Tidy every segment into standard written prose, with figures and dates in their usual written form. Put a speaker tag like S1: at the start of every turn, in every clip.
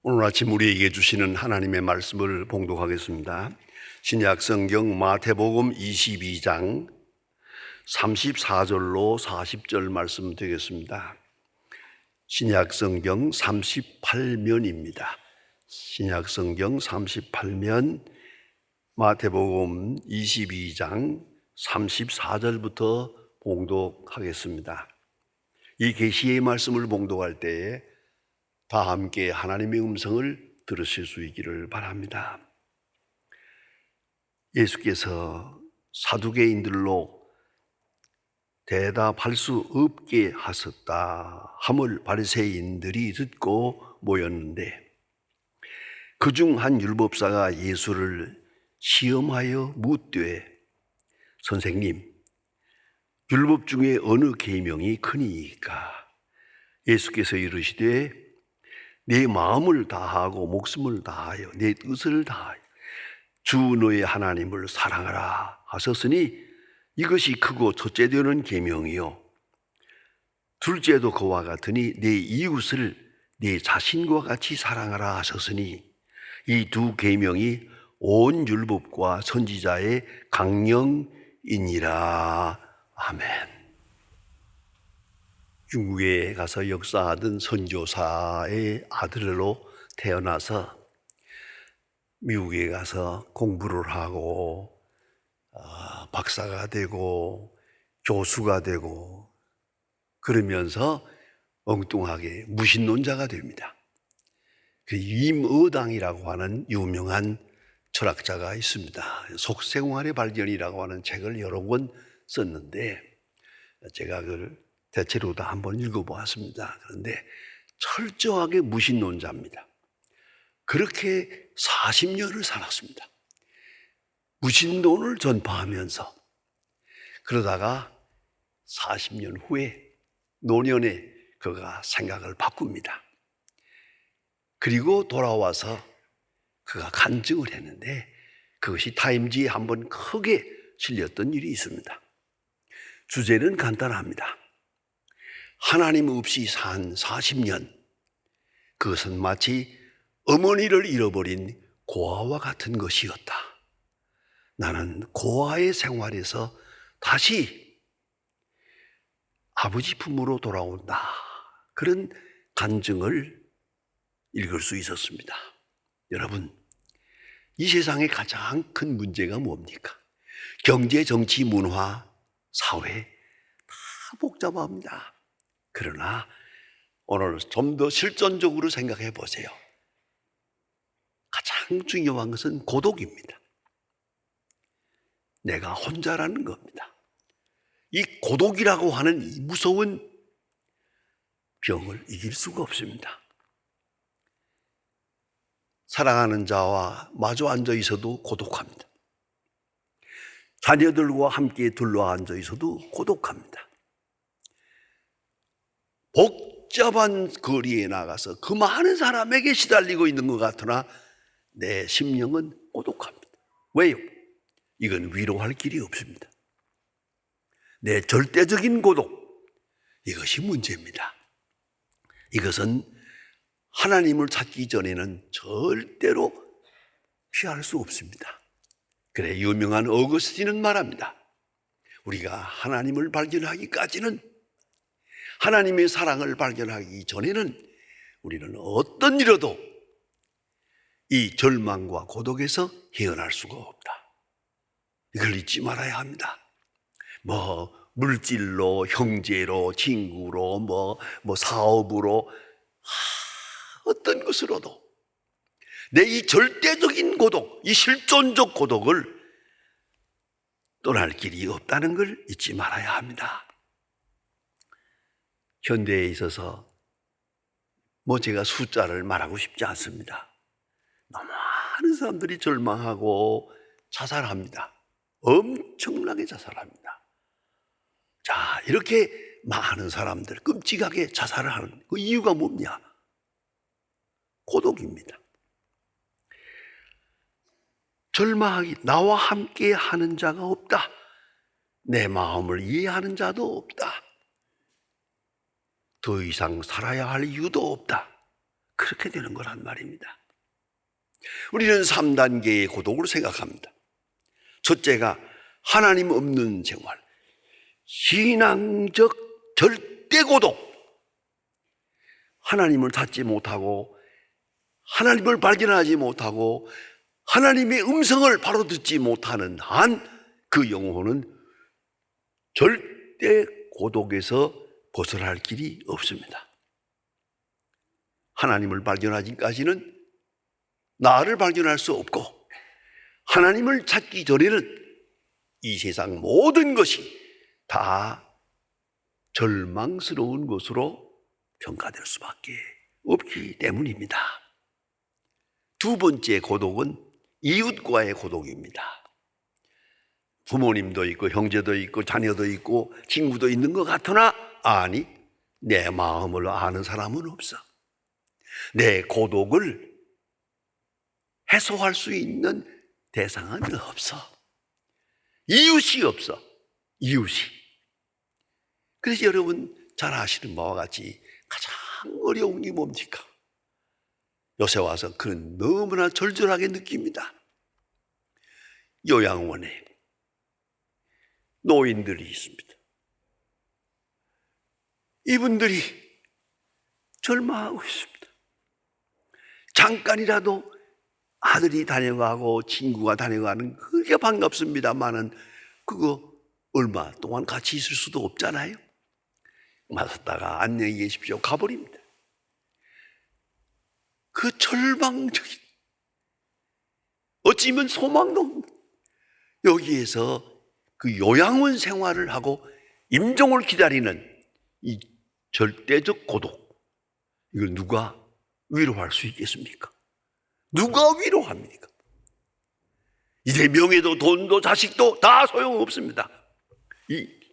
S1: 오늘 아침 우리에게 주시는 하나님의 말씀을 봉독하겠습니다. 신약 성경 마태복음 22장 34절로 40절 말씀 되겠습니다. 신약 성경 38면입니다. 신약 성경 38면 마태복음 22장 34절부터 봉독하겠습니다. 이 계시의 말씀을 봉독할 때에 다 함께 하나님의 음성을 들으실 수 있기를 바랍니다. 예수께서 사두개인들로 대답할 수 없게 하셨다 함을 바리새인들이 듣고 모였는데, 그중 한 율법사가 예수를 시험하여 묻되, 선생님, 율법 중에 어느 계명이 크니이까? 예수께서 이르시되, 내 마음을 다하고 목숨을 다하여 내 뜻을 다하여 주 너의 하나님을 사랑하라 하셨으니 이것이 크고 첫째 되는 계명이요, 둘째도 그와 같으니 내 이웃을 내 자신과 같이 사랑하라 하셨으니 이 두 계명이 온 율법과 선지자의 강령이니라. 아멘. 중국에 가서 역사하던 선교사의 아들로 태어나서 미국에 가서 공부를 하고 박사가 되고 교수가 되고 그러면서 엉뚱하게 무신론자가 됩니다. 그 임의당이라고 하는 유명한 철학자가 있습니다. 속생활의 발견이라고 하는 책을 여러 권 썼는데 제가 그걸 대체로 다 한번 읽어보았습니다. 그런데 철저하게 무신론자입니다. 그렇게 40년을 살았습니다. 무신론을 전파하면서. 그러다가 40년 후에 노년에 그가 생각을 바꿉니다. 그리고 돌아와서 그가 간증을 했는데 그것이 타임지에 한번 크게 실렸던 일이 있습니다. 주제는 간단합니다. 하나님 없이 산 40년, 그것은 마치 어머니를 잃어버린 고아와 같은 것이었다. 나는 고아의 생활에서 다시 아버지 품으로 돌아온다. 그런 간증을 읽을 수 있었습니다. 여러분, 이 세상의 가장 큰 문제가 뭡니까? 경제, 정치, 문화, 사회 다 복잡합니다. 그러나 오늘 좀 더 실존적으로 생각해 보세요. 가장 중요한 것은 고독입니다. 내가 혼자라는 겁니다. 이 고독이라고 하는 이 무서운 병을 이길 수가 없습니다. 사랑하는 자와 마주 앉아 있어도 고독합니다. 자녀들과 함께 둘러앉아 있어도 고독합니다. 복잡한 거리에 나가서 그 많은 사람에게 시달리고 있는 것 같으나 내 심령은 고독합니다. 왜요? 이건 위로할 길이 없습니다. 내 절대적인 고독, 이것이 문제입니다. 이것은 하나님을 찾기 전에는 절대로 피할 수 없습니다. 그래, 유명한 어거스틴은 말합니다. 우리가 하나님을 발견하기까지는, 하나님의 사랑을 발견하기 전에는 우리는 어떤 일로도 이 절망과 고독에서 헤어날 수가 없다. 이걸 잊지 말아야 합니다. 물질로, 형제로, 친구로, 사업으로, 어떤 것으로도 내 이 절대적인 고독, 이 실존적 고독을 떠날 길이 없다는 걸 잊지 말아야 합니다. 현대에 있어서 제가 숫자를 말하고 싶지 않습니다. 너무 많은 사람들이 절망하고 자살합니다. 엄청나게 자살합니다. 자, 이렇게 많은 사람들 끔찍하게 자살을 하는 그 이유가 뭐냐? 고독입니다. 절망하기, 나와 함께 하는 자가 없다. 내 마음을 이해하는 자도 없다. 더 이상 살아야 할 이유도 없다. 그렇게 되는 거란 말입니다. 우리는 3단계의 고독을 생각합니다. 첫째가 하나님 없는 생활, 신앙적 절대 고독. 하나님을 찾지 못하고 하나님을 발견하지 못하고 하나님의 음성을 바로 듣지 못하는 한 그 영혼은 절대 고독에서 벗어날 길이 없습니다. 하나님을 발견하기까지는 나를 발견할 수 없고, 하나님을 찾기 전에는 이 세상 모든 것이 다 절망스러운 것으로 평가될 수밖에 없기 때문입니다. 두 번째 고독은 이웃과의 고독입니다. 부모님도 있고 형제도 있고 자녀도 있고 친구도 있는 것 같으나, 아니, 내 마음을 아는 사람은 없어. 내 고독을 해소할 수 있는 대상은 없어. 이웃이 없어. 이웃이. 그래서 여러분 잘 아시는 바와 같이 가장 어려운 게 뭡니까? 요새 와서 그런 너무나 절절하게 느낍니다. 요양원에 노인들이 있습니다. 이분들이 절망하고 있습니다. 잠깐이라도 아들이 다녀가고 친구가 다녀가는 그게 반갑습니다만은 그거 얼마 동안 같이 있을 수도 없잖아요. 맞았다가 안녕히 계십시오 가버립니다. 그 절망적인, 어찌면 소망도 여기에서 그 요양원 생활을 하고 임종을 기다리는 이 절대적 고독, 이걸 누가 위로할 수 있겠습니까? 누가 위로합니까? 이제 명예도 돈도 자식도 다 소용없습니다.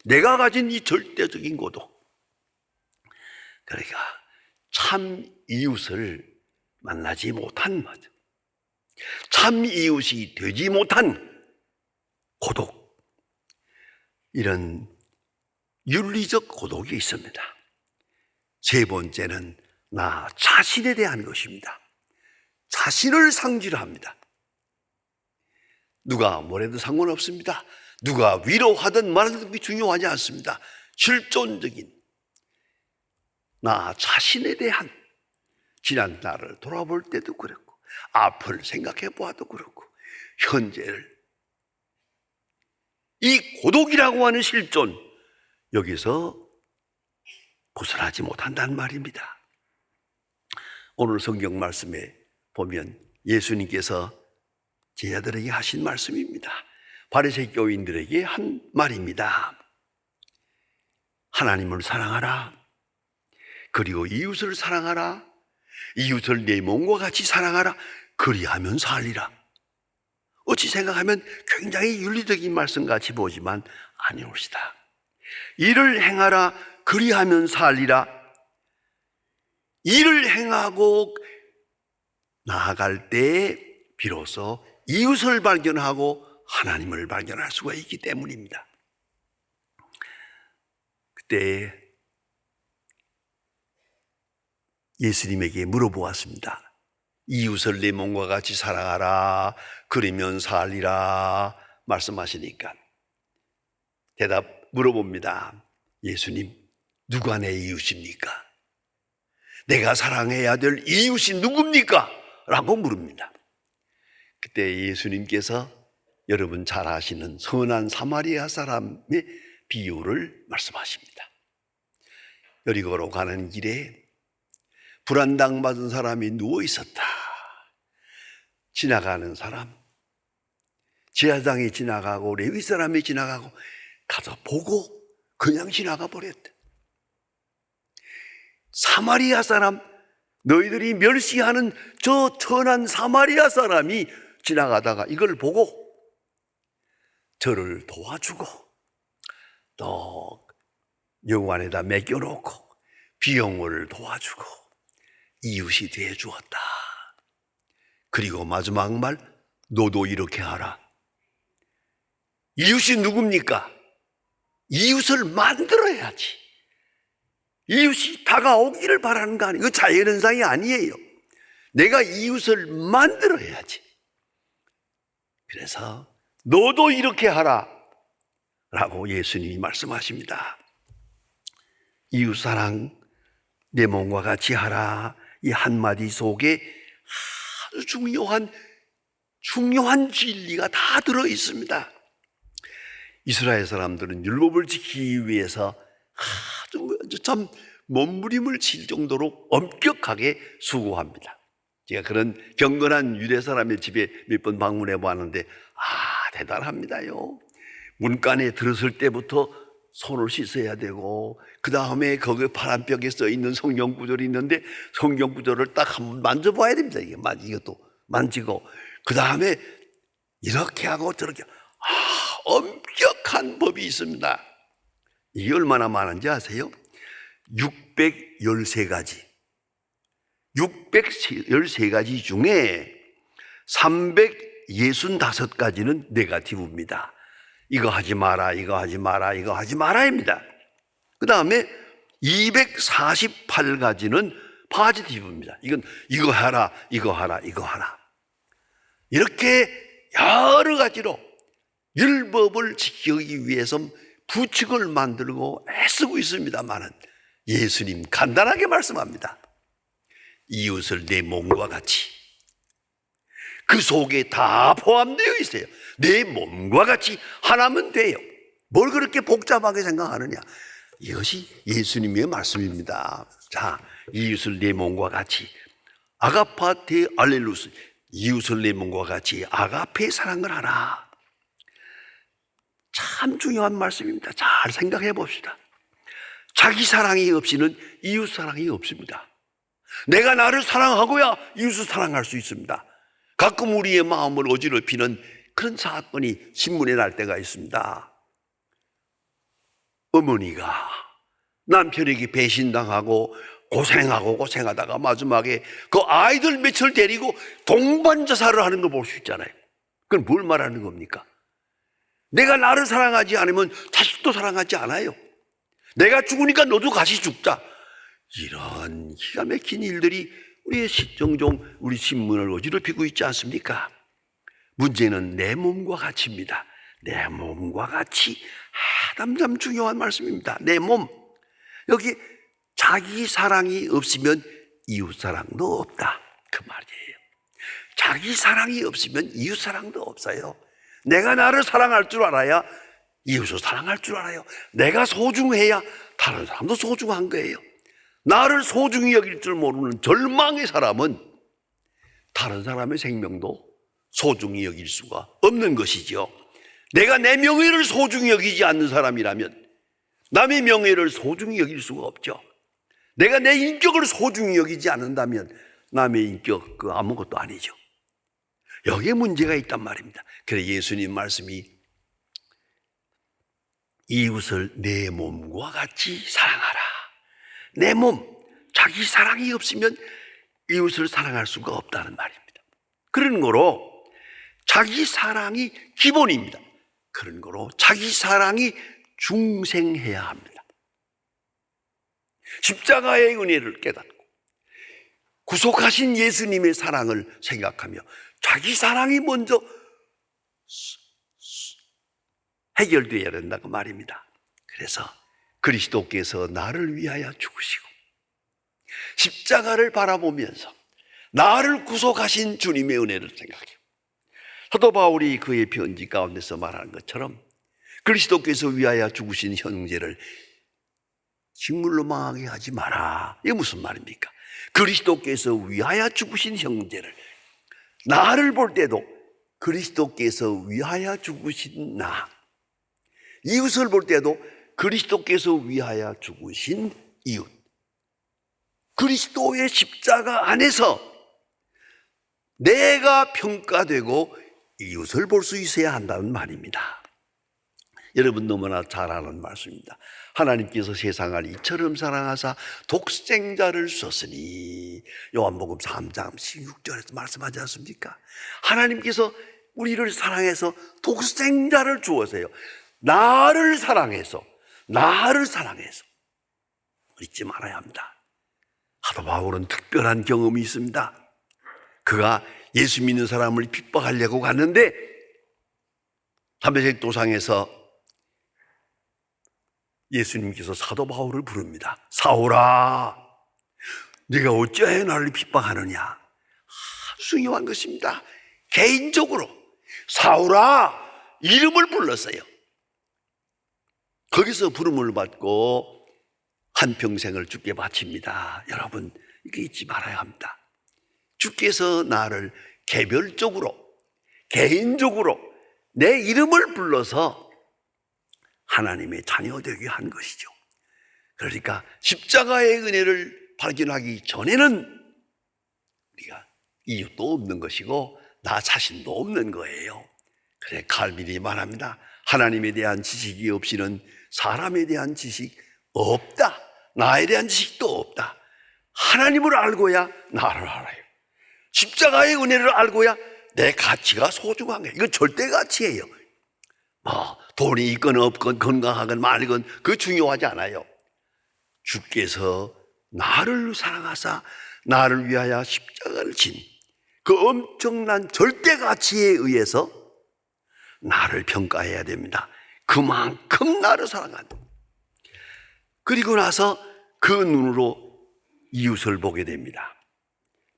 S1: 내가 가진 이 절대적인 고독. 그러니까 참 이웃을 만나지 못한 것, 참 이웃이 되지 못한 고독, 이런 윤리적 고독이 있습니다. 세 번째는 나 자신에 대한 것입니다. 자신을 상실합니다. 누가 뭐래도 상관없습니다. 누가 위로하든 말하든 그게 중요하지 않습니다. 실존적인 나 자신에 대한, 지난 날을 돌아볼 때도 그렇고 앞을 생각해 보아도 그렇고 현재를, 이 고독이라고 하는 실존, 여기서 벗어나지 못한다는 말입니다. 오늘 성경 말씀에 보면 예수님께서 제자들에게 하신 말씀입니다. 바리새이 교인들에게 한 말입니다. 하나님을 사랑하라. 그리고 이웃을 사랑하라. 이웃을 내 몸과 같이 사랑하라. 그리하면 살리라. 어찌 생각하면 굉장히 윤리적인 말씀 같이 보지만 아니옵시다. 이를 행하라. 그리하면 살리라. 이를 행하고 나아갈 때 비로소 이웃을 발견하고 하나님을 발견할 수가 있기 때문입니다. 그때 예수님에게 물어보았습니다. 이웃을 내 몸과 같이 사랑하라. 그러면 살리라. 말씀하시니까 대답 물어봅니다. 예수님, 누가 내 이웃입니까? 내가 사랑해야 될 이웃이 누굽니까? 라고 물습니다. 그때 예수님께서 여러분 잘 아시는 선한 사마리아 사람의 비유를 말씀하십니다. 여리고로 가는 길에 불안당받은 사람이 누워 있었다. 지나가는 사람, 제사장이 지나가고 레위 사람이 지나가고 가서 보고 그냥 지나가 버렸다. 사마리아 사람, 너희들이 멸시하는 저 천한 사마리아 사람이 지나가다가 이걸 보고 저를 도와주고 또 여관에다 맡겨놓고 비용을 도와주고 이웃이 되어주었다. 그리고 마지막 말, 너도 이렇게 하라. 이웃이 누굽니까? 이웃을 만들어야지. 이웃이 다가오기를 바라는 거 아니에요. 이거 자연현상이 아니에요. 내가 이웃을 만들어야지. 그래서 너도 이렇게 하라 라고 예수님이 말씀하십니다. 이웃사랑, 내 몸과 같이 하라. 이 한마디 속에 아주 중요한 진리가 다 들어 있습니다. 이스라엘 사람들은 율법을 지키기 위해서 아주 참 몸부림을 칠 정도로 엄격하게 수고합니다. 제가 그런 경건한 유대 사람의 집에 몇 번 방문해 보았는데 대단합니다요. 문간에 들었을 때부터 손을 씻어야 되고, 그 다음에 거기 파란벽에 써 있는 성경 구절이 있는데 성경 구절을 딱 한번 만져봐야 됩니다. 이것도 만지고, 그 다음에 이렇게 하고 저렇게 엄격한 법이 있습니다. 이게 얼마나 많은지 아세요? 613가지. 613가지 중에 365가지는 네거티브입니다. 이거 하지 마라, 이거 하지 마라, 이거 하지 마라입니다. 그 다음에 248가지는 포지티브입니다. 이거 하라, 이거 하라, 이거 하라. 이렇게 여러 가지로 율법을 지키기 위해서 부칙을 만들고 애쓰고 있습니다만은 예수님 간단하게 말씀합니다. 이웃을 내 몸과 같이. 그 속에 다 포함되어 있어요. 내 몸과 같이 하나면 돼요. 뭘 그렇게 복잡하게 생각하느냐. 이것이 예수님의 말씀입니다. 자, 이웃을 내 몸과 같이. 아가파테 알렐루스. 이웃을 내 몸과 같이 아가페 사랑을 하라. 참 중요한 말씀입니다. 잘 생각해 봅시다. 자기 사랑이 없이는 이웃 사랑이 없습니다. 내가 나를 사랑하고야 이웃을 사랑할 수 있습니다. 가끔 우리의 마음을 어지럽히는 그런 사건이 신문에 날 때가 있습니다. 어머니가 남편에게 배신당하고 고생하다가 마지막에 그 아이들 몇을 데리고 동반자살을 하는 걸 볼 수 있잖아요. 그건 뭘 말하는 겁니까? 내가 나를 사랑하지 않으면 자식도 사랑하지 않아요. 내가 죽으니까 너도 같이 죽자. 이런 기가 막힌 일들이 종종 우리 신문을 어지럽히고 있지 않습니까? 문제는 내 몸과 같이입니다. 내 몸과 같이. 참 중요한 말씀입니다. 내 몸. 여기 자기 사랑이 없으면 이웃 사랑도 없다. 그 말이에요. 자기 사랑이 없으면 이웃 사랑도 없어요. 내가 나를 사랑할 줄 알아야 이웃을 사랑할 줄 알아요. 내가 소중해야 다른 사람도 소중한 거예요. 나를 소중히 여길 줄 모르는 절망의 사람은 다른 사람의 생명도 소중히 여길 수가 없는 것이죠. 내가 내 명예를 소중히 여기지 않는 사람이라면 남의 명예를 소중히 여길 수가 없죠. 내가 내 인격을 소중히 여기지 않는다면 남의 인격 아무것도 아니죠. 여기에 문제가 있단 말입니다. 그래서 예수님 말씀이 이웃을 내 몸과 같이 사랑하라. 내 몸, 자기 사랑이 없으면 이웃을 사랑할 수가 없다는 말입니다. 그런 거로 자기 사랑이 기본입니다. 그런 거로 자기 사랑이 중생해야 합니다. 십자가의 은혜를 깨닫고 구속하신 예수님의 사랑을 생각하며 자기 사랑이 먼저 해결되어야 된다고 말입니다. 그래서 그리스도께서 나를 위하여 죽으시고 십자가를 바라보면서 나를 구속하신 주님의 은혜를 생각해요. 사도 바울이 그의 편지 가운데서 말하는 것처럼 그리스도께서 위하여 죽으신 형제를 식물로 망하게 하지 마라. 이게 무슨 말입니까? 그리스도께서 위하여 죽으신 형제를, 나를 볼 때도 그리스도께서 위하여 죽으신 나, 이웃을 볼 때도 그리스도께서 위하여 죽으신 이웃, 그리스도의 십자가 안에서 내가 평가되고 이웃을 볼 수 있어야 한다는 말입니다. 여러분 너무나 잘 아는 말씀입니다. 하나님께서 세상을 이처럼 사랑하사 독생자를 주셨으니, 요한복음 3장 16절에서 말씀하지 않습니까? 하나님께서 우리를 사랑해서 독생자를 주었어요. 나를 사랑해서 잊지 말아야 합니다. 사도 바울은 특별한 경험이 있습니다. 그가 예수 믿는 사람을 핍박하려고 갔는데 담메색 도상에서 예수님께서 사도 바울을 부릅니다. 사울아, 네가 어찌하여 나를 핍박하느냐? 중요한 것입니다. 개인적으로 사울아 이름을 불렀어요. 거기서 부름을 받고 한평생을 주께 바칩니다. 여러분, 이게 잊지 말아야 합니다. 주께서 나를 개별적으로, 개인적으로 내 이름을 불러서 하나님의 자녀 되게 한 것이죠. 그러니까 십자가의 은혜를 발견하기 전에는 우리가 이웃도 없는 것이고 나 자신도 없는 거예요. 그래 칼빈이 말합니다. 하나님에 대한 지식이 없이는 사람에 대한 지식 없다. 나에 대한 지식도 없다. 하나님을 알고야 나를 알아요. 십자가의 은혜를 알고야 내 가치가 소중한 거예요. 이건 절대 가치예요. 돈이 있건 없건 건강하건 말건 그거 중요하지 않아요. 주께서 나를 사랑하사 나를 위하여 십자가를 진 그 엄청난 절대 가치에 의해서 나를 평가해야 됩니다. 그만큼 나를 사랑한다. 그리고 나서 그 눈으로 이웃을 보게 됩니다.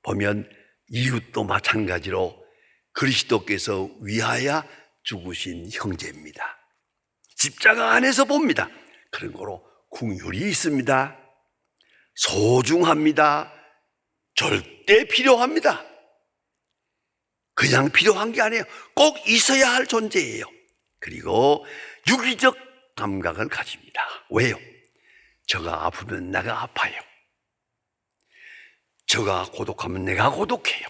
S1: 보면 이웃도 마찬가지로 그리스도께서 위하여 죽으신 형제입니다. 십자가 안에서 봅니다. 그런 거로 긍휼이 있습니다. 소중합니다. 절대 필요합니다. 그냥 필요한 게 아니에요. 꼭 있어야 할 존재예요. 그리고 유기적 감각을 가집니다. 왜요? 저가 아프면 내가 아파요. 저가 고독하면 내가 고독해요.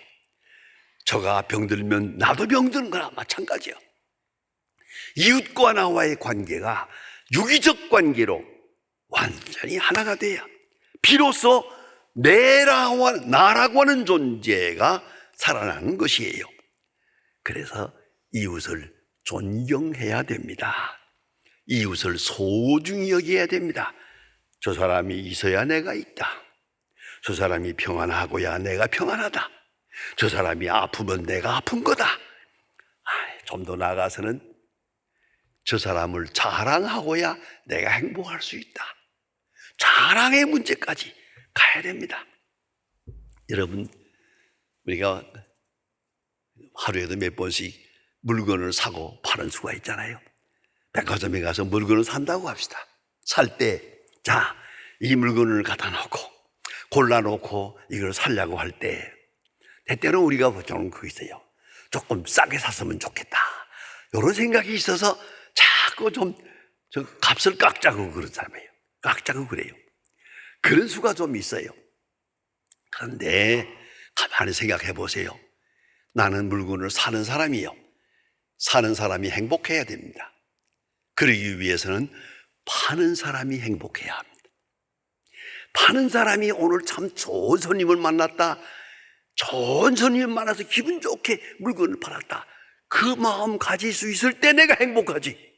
S1: 저가 병들면 나도 병드는 거나 마찬가지예요. 이웃과 나와의 관계가 유기적 관계로 완전히 하나가 돼야 비로소 나라고 하는 존재가 살아나는 것이에요. 그래서 이웃을 존경해야 됩니다. 이웃을 소중히 여겨야 됩니다. 저 사람이 있어야 내가 있다. 저 사람이 평안하고야 내가 평안하다. 저 사람이 아프면 내가 아픈 거다. 좀 더 나아가서는 저 사람을 자랑하고야 내가 행복할 수 있다. 자랑의 문제까지 가야 됩니다. 여러분, 우리가 하루에도 몇 번씩 물건을 사고 파는 수가 있잖아요. 백화점에 가서 물건을 산다고 합시다. 살 때, 자, 이 물건을 갖다 놓고 골라놓고 이걸 살려고 할 때 때때로 우리가 보통 그거 있어요. 조금 싸게 샀으면 좋겠다. 이런 생각이 있어서 자꾸 저 값을 깎자고 그러잖아요. 깎자고 그래요. 그런 수가 좀 있어요. 그런데 가만히 생각해 보세요. 나는 물건을 사는 사람이요. 사는 사람이 행복해야 됩니다. 그러기 위해서는 파는 사람이 행복해야 합니다. 파는 사람이 오늘 참 좋은 손님을 만났다. 좋은 손님을 만나서 기분 좋게 물건을 팔았다. 그 마음 가질 수 있을 때 내가 행복하지.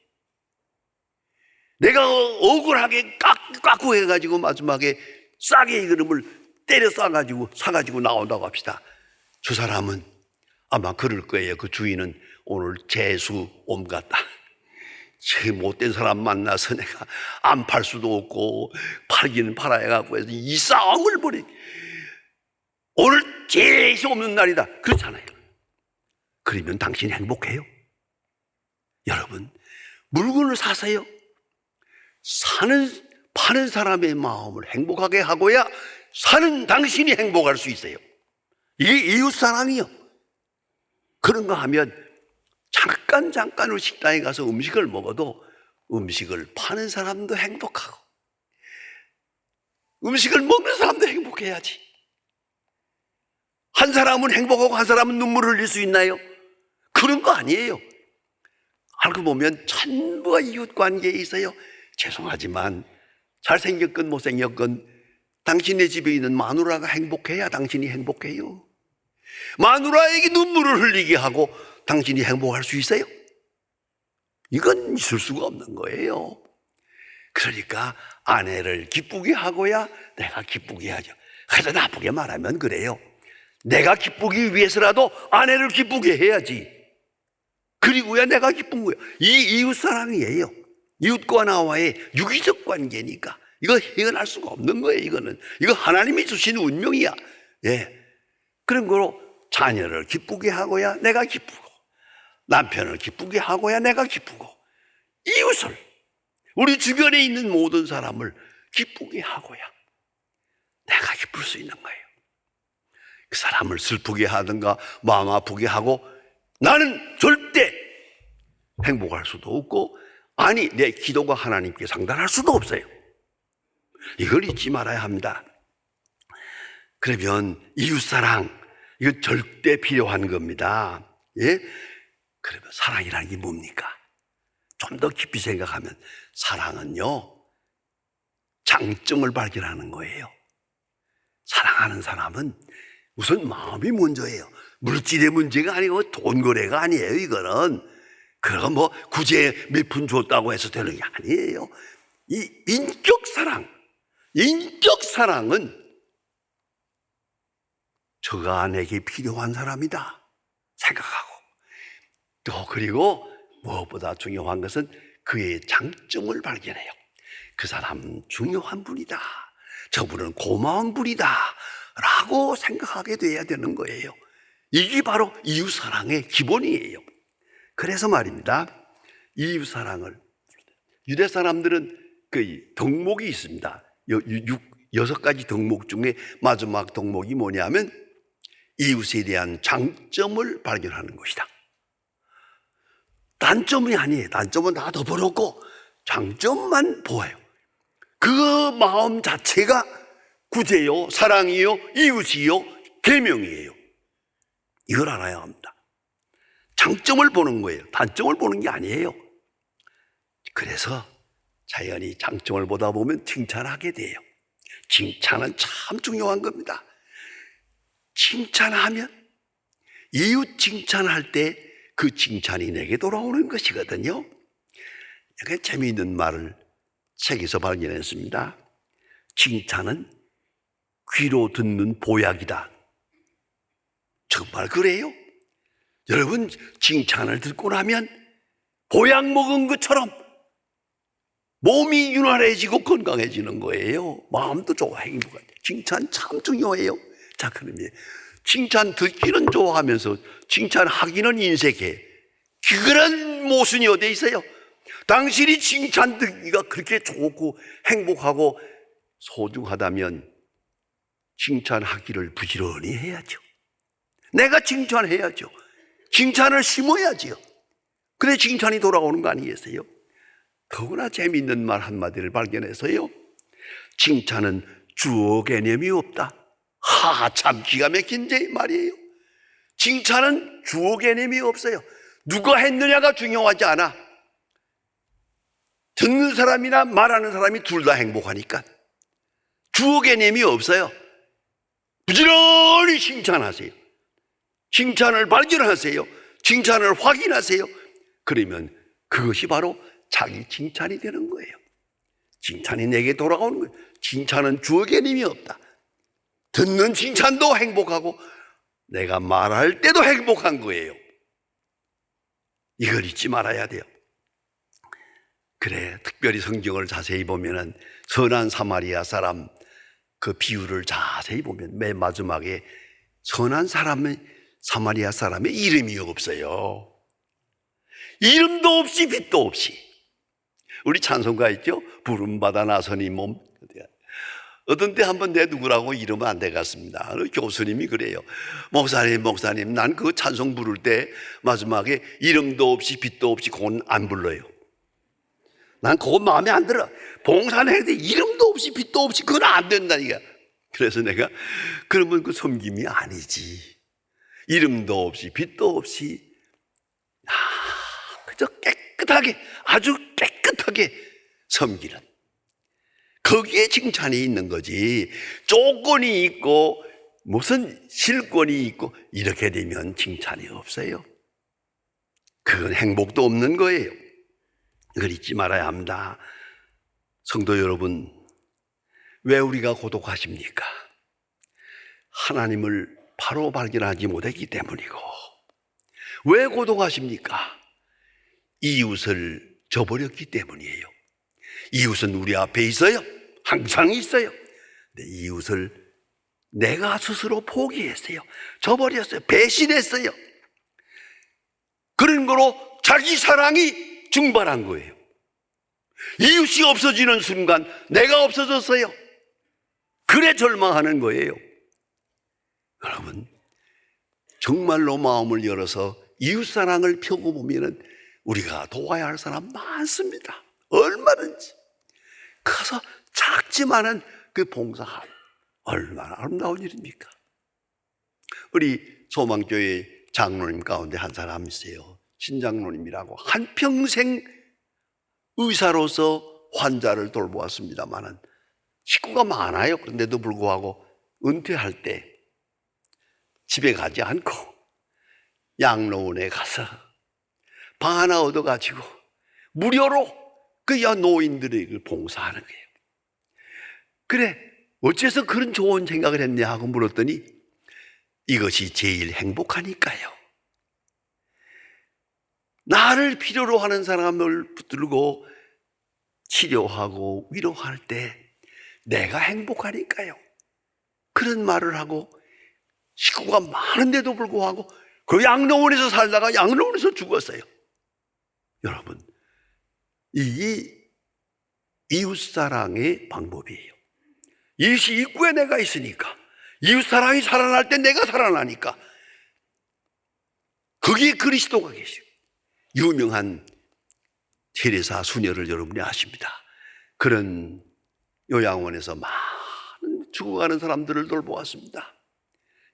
S1: 내가 억울하게 깎고 해가지고 마지막에 싸게 이름을 때려 싸가지고 사가지고 나온다고 합시다. 저 사람은 아마 그럴 거예요. 그 주인은 오늘 재수 옴 같다. 제 못된 사람 만나서 내가 안 팔 수도 없고 팔기는 팔아야 갖고 해서 이 싸움을 벌이. 오늘 재수 없는 날이다. 그렇잖아요. 그러면 당신이 행복해요? 여러분, 물건을 사세요. 파는 사람의 마음을 행복하게 하고야 사는 당신이 행복할 수 있어요. 이게 이웃사랑이요. 그런가 하면 잠깐으로 식당에 가서 음식을 먹어도 음식을 파는 사람도 행복하고 음식을 먹는 사람도 행복해야지. 한 사람은 행복하고 한 사람은 눈물을 흘릴 수 있나요? 그런 거 아니에요. 알고 보면 전부가 이웃관계에 있어요. 죄송하지만 잘생겼건 못생겼건 당신의 집에 있는 마누라가 행복해야 당신이 행복해요. 마누라에게 눈물을 흘리게 하고 당신이 행복할 수 있어요? 이건 있을 수가 없는 거예요. 그러니까 아내를 기쁘게 하고야 내가 기쁘게 하죠. 그래서 나쁘게 말하면 그래요. 내가 기쁘기 위해서라도 아내를 기쁘게 해야지. 그리고야 내가 기쁜 거예요. 이 이웃사랑이에요. 이웃과 나와의 유기적 관계니까 이거 헤어날 수가 없는 거예요. 이거 하나님이 주신 운명이야. 예. 그런 거로 자녀를 기쁘게 하고야 내가 기쁘고, 남편을 기쁘게 하고야 내가 기쁘고, 이웃을, 우리 주변에 있는 모든 사람을 기쁘게 하고야 내가 기쁠 수 있는 거예요. 그 사람을 슬프게 하든가 마음 아프게 하고 나는 절대 행복할 수도 없고, 아니 내 기도가 하나님께 상달할 수도 없어요. 이걸 잊지 말아야 합니다. 그러면 이웃사랑, 이거 절대 필요한 겁니다. 예? 그러면 사랑이라는 게 뭡니까? 좀 더 깊이 생각하면 사랑은요, 장점을 발견하는 거예요. 사랑하는 사람은 우선 마음이 먼저예요. 물질의 문제가 아니고 돈 거래가 아니에요. 이거는 그거 뭐 구제 몇 푼 줬다고 해서 되는 게 아니에요. 이 인격 사랑은 저가 내게 필요한 사람이다 생각하고, 또 그리고 무엇보다 중요한 것은 그의 장점을 발견해요. 그 사람 중요한 분이다, 저분은 고마운 분이다 라고 생각하게 돼야 되는 거예요. 이게 바로 이웃사랑의 기본이에요. 그래서 말입니다, 이웃사랑을, 유대 사람들은 그 덕목이 있습니다. 6가지 덕목 중에 마지막 덕목이 뭐냐면 이웃에 대한 장점을 발견하는 것이다. 단점이 아니에요. 단점은 다 덮어놓고 장점만 보아요. 그 마음 자체가 구제요, 사랑이요, 이웃이요, 계명이에요. 이걸 알아야 합니다. 장점을 보는 거예요. 단점을 보는 게 아니에요. 그래서 자연히 장점을 보다 보면 칭찬하게 돼요. 칭찬은 참 중요한 겁니다. 칭찬하면, 이웃 칭찬할 때 그 칭찬이 내게 돌아오는 것이거든요. 약간 재미있는 말을 책에서 발견했습니다. 칭찬은 귀로 듣는 보약이다. 정말 그래요? 여러분, 칭찬을 듣고 나면 보약 먹은 것처럼 몸이 윤활해지고 건강해지는 거예요. 마음도 좋아, 행복하죠. 칭찬 참 중요해요. 자, 그러면 칭찬 듣기는 좋아하면서 칭찬하기는 인색해. 그런 모순이 어디 있어요? 당신이 칭찬 듣기가 그렇게 좋고 행복하고 소중하다면 칭찬하기를 부지런히 해야죠. 내가 칭찬해야죠. 칭찬을 심어야죠. 그래 칭찬이 돌아오는 거 아니겠어요? 더구나 재미있는 말 한마디를 발견해서요, 칭찬은 주어 개념이 없다. 참 기가 막힌 말이에요. 칭찬은 주어 개념이 없어요. 누가 했느냐가 중요하지 않아. 듣는 사람이나 말하는 사람이 둘 다 행복하니까 주어 개념이 없어요. 부지런히 칭찬하세요. 칭찬을 발견하세요. 칭찬을 확인하세요. 그러면 그것이 바로 자기 칭찬이 되는 거예요. 칭찬이 내게 돌아오는 거예요. 칭찬은 주어 개념이 없다. 듣는 칭찬도 행복하고 내가 말할 때도 행복한 거예요. 이걸 잊지 말아야 돼요. 그래, 특별히 성경을 자세히 보면은 선한 사마리아 사람 그 비유를 자세히 보면 맨 마지막에 선한 사람의, 사마리아 사람의 이름이 없어요. 이름도 없이 빛도 없이. 우리 찬송가 있죠? 부름받아 나서니 몸. 어떤 때 한번 내 누구라고 이러면 안 되겠습니다. 교수님이 그래요. 목사님, 난 그 찬송 부를 때 마지막에 이름도 없이 빛도 없이 그건 안 불러요. 난 그거 마음에 안 들어. 봉사는 해도 이름도 없이 빛도 없이 그건 안 된다니까. 그래서 내가 그러면 그 섬김이 아니지. 이름도 없이 빛도 없이 그저 깨끗하게, 아주 깨끗하게 섬기는, 거기에 칭찬이 있는 거지. 조건이 있고 무슨 실권이 있고 이렇게 되면 칭찬이 없어요. 그건 행복도 없는 거예요. 이걸 잊지 말아야 합니다. 성도 여러분, 왜 우리가 고독하십니까? 하나님을 바로 발견하지 못했기 때문이고, 왜 고독하십니까? 이웃을 저버렸기 때문이에요. 이웃은 우리 앞에 있어요. 항상 있어요. 근데 이웃을 내가 스스로 포기했어요. 저버렸어요. 배신했어요. 그런 거로 자기 사랑이 증발한 거예요. 이웃이 없어지는 순간 내가 없어졌어요. 그래 절망하는 거예요. 여러분, 정말로 마음을 열어서 이웃사랑을 펴고 보면은 우리가 도와야 할 사람 많습니다. 얼마든지. 커서 작지만은 그 봉사함, 얼마나 아름다운 일입니까? 우리 소망교회 장로님 가운데 한 사람 있어요. 신장로님이라고 한평생 의사로서 환자를 돌보았습니다만은 식구가 많아요. 그런데도 불구하고 은퇴할 때 집에 가지 않고 양로원에 가서 방 하나 얻어가지고 무료로 그 노인들에게 봉사하는 거예요. 그래, 어째서 그런 좋은 생각을 했냐 하고 물었더니 이것이 제일 행복하니까요. 나를 필요로 하는 사람을 붙들고 치료하고 위로할 때 내가 행복하니까요. 그런 말을 하고 식구가 많은데도 불구하고 그 양로원에서 살다가 양로원에서 죽었어요. 여러분, 이 이웃사랑의 방법이에요. 이웃이 입구에 내가 있으니까, 이웃사랑이 살아날 때 내가 살아나니까, 거기에 그리스도가 계시고, 유명한 테레사 수녀를 여러분이 아십니다. 그런 요양원에서 많은 죽어가는 사람들을 돌보았습니다.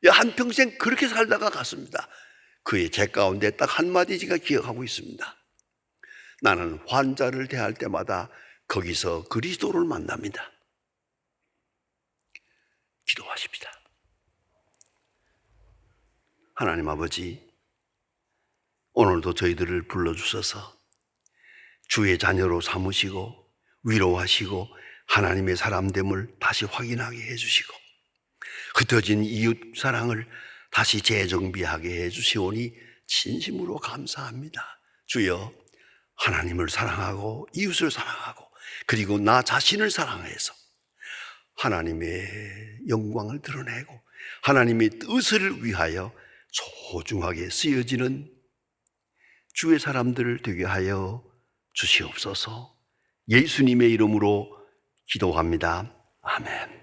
S1: 한평생 그렇게 살다가 갔습니다. 그의 제 가운데 딱 한마디 제가 기억하고 있습니다. 나는 환자를 대할 때마다 거기서 그리스도를 만납니다. 기도하십시다. 하나님 아버지, 오늘도 저희들을 불러주셔서 주의 자녀로 삼으시고 위로하시고 하나님의 사람됨을 다시 확인하게 해주시고 흩어진 이웃 사랑을 다시 재정비하게 해주시오니 진심으로 감사합니다. 주여, 하나님을 사랑하고 이웃을 사랑하고 그리고 나 자신을 사랑해서 하나님의 영광을 드러내고 하나님의 뜻을 위하여 소중하게 쓰여지는 주의 사람들 되게 하여 주시옵소서. 예수님의 이름으로 기도합니다. 아멘.